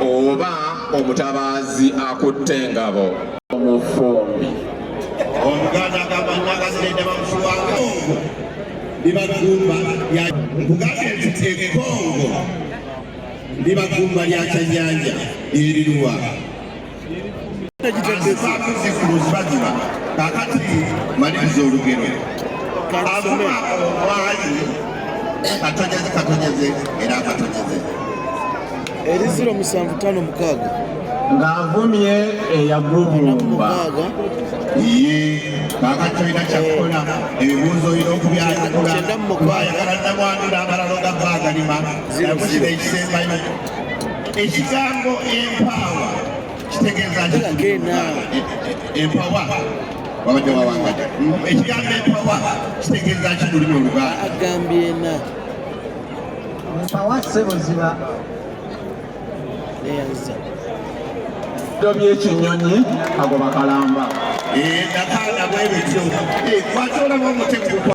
oba omutabazi akutte engabo omufumbi omuganda agabanyagazirende bamufuwako libagumba nkugambye nti ekkongo libagumba lyakyanyanja eriruwa zikuluzibaziba kakati maliriza olugero avuma omwali katonyeze era akatonyeze eri 075 ng'avumye eyagubumba ye kakati olina kyakukola ebibuuzo olina okubyayagula bayagala namwandula amalalo ga baagalima yakusira ekisembayo ekigambo empaawa kitegeeza empawa wabadde wawangata ekigambo empawa kitegeeza ki lulimi oluganda agambye ena empawa ssebuziba by'ekinyonyi agoba kalamba nakanda bwebityo kwatolamu omutego